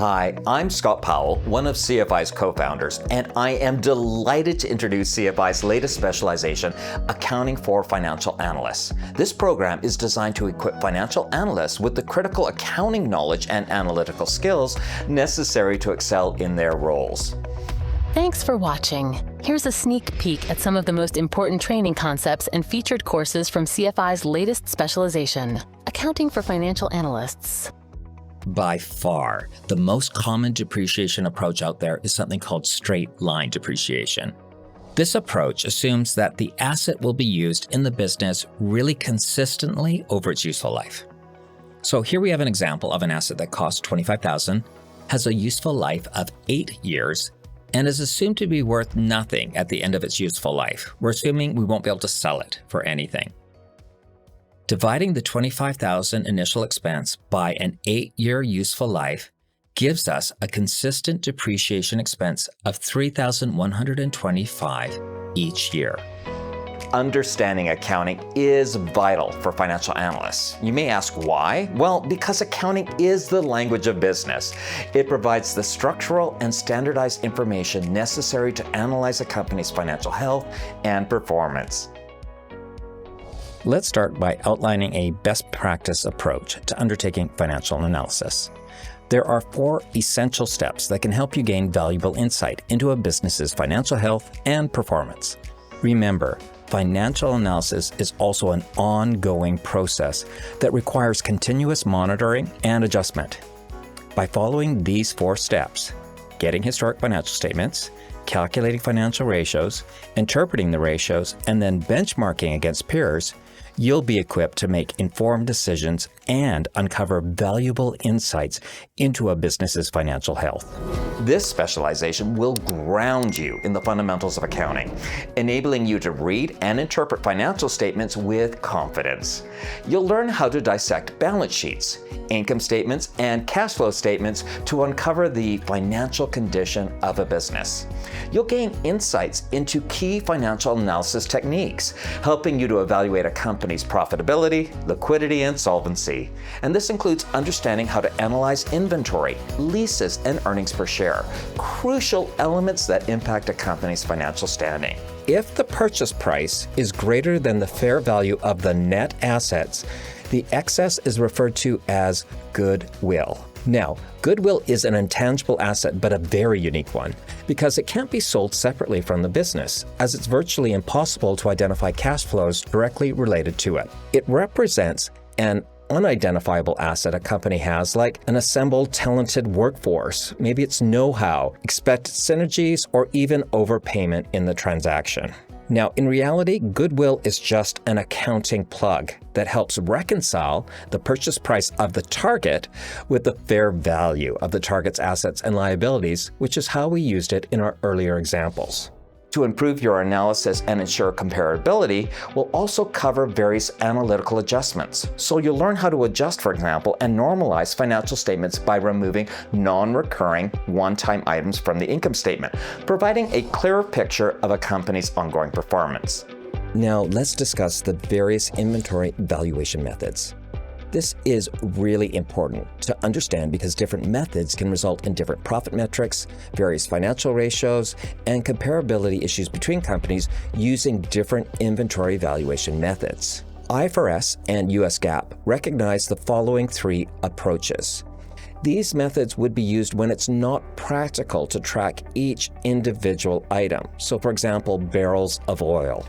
Hi, I'm Scott Powell, one of CFI's co-founders, and I am delighted to introduce CFI's latest specialization, Accounting for Financial Analysts. This program is designed to equip financial analysts with the critical accounting knowledge and analytical skills necessary to excel in their roles. Thanks for watching. Here's a sneak peek at some of the most important training concepts and featured courses from CFI's latest specialization, Accounting for Financial Analysts. By far, the most common depreciation approach out there is something called straight-line depreciation. This approach assumes that the asset will be used in the business really consistently over its useful life. So here we have an example of an asset that costs $25,000, has a useful life of 8 years, and is assumed to be worth nothing at the end of its useful life. We're assuming we won't be able to sell it for anything. Dividing the $25,000 initial expense by an 8-year useful life gives us a consistent depreciation expense of $3,125 each year. Understanding accounting is vital for financial analysts. You may ask why? Well, because accounting is the language of business. It provides the structural and standardized information necessary to analyze a company's financial health and performance. Let's start by outlining a best practice approach to undertaking financial analysis. There are 4 essential steps that can help you gain valuable insight into a business's financial health and performance. Remember, financial analysis is also an ongoing process that requires continuous monitoring and adjustment. By following these 4 steps, getting historic financial statements, calculating financial ratios, interpreting the ratios, and then benchmarking against peers, you'll be equipped to make informed decisions and uncover valuable insights into a business's financial health. This specialization will ground you in the fundamentals of accounting, enabling you to read and interpret financial statements with confidence. You'll learn how to dissect balance sheets, income statements, and cash flow statements to uncover the financial condition of a business. You'll gain insights into key financial analysis techniques, helping you to evaluate a company's profitability, liquidity, and solvency. And this includes understanding how to analyze inventory, leases, and earnings per share, crucial elements that impact a company's financial standing. If the purchase price is greater than the fair value of the net assets, the excess is referred to as goodwill. Now, goodwill is an intangible asset, but a very unique one, because it can't be sold separately from the business, as it's virtually impossible to identify cash flows directly related to it. It represents an unidentifiable asset a company has, like an assembled, talented workforce, maybe its know-how, expected synergies, or even overpayment in the transaction. Now, in reality, goodwill is just an accounting plug that helps reconcile the purchase price of the target with the fair value of the target's assets and liabilities, which is how we used it in our earlier examples. To improve your analysis and ensure comparability, we'll also cover various analytical adjustments. So you'll learn how to adjust, for example, and normalize financial statements by removing non-recurring one-time items from the income statement, providing a clearer picture of a company's ongoing performance. Now, let's discuss the various inventory valuation methods. This is really important to understand because different methods can result in different profit metrics, various financial ratios, and comparability issues between companies using different inventory valuation methods. IFRS and US GAAP recognize the following 3 approaches. These methods would be used when it's not practical to track each individual item. So, for example, barrels of oil.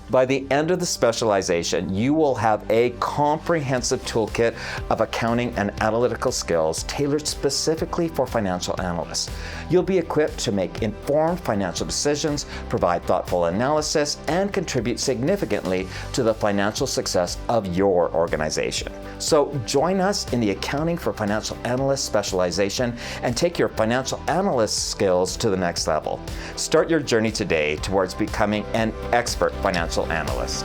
By the end of the specialization, you will have a comprehensive toolkit of accounting and analytical skills tailored specifically for financial analysts. You'll be equipped to make informed financial decisions, provide thoughtful analysis, and contribute significantly to the financial success of your organization. So join us in the Accounting for Financial Analysts specialization and take your financial analyst skills to the next level. Start your journey today towards becoming an expert financial analyst.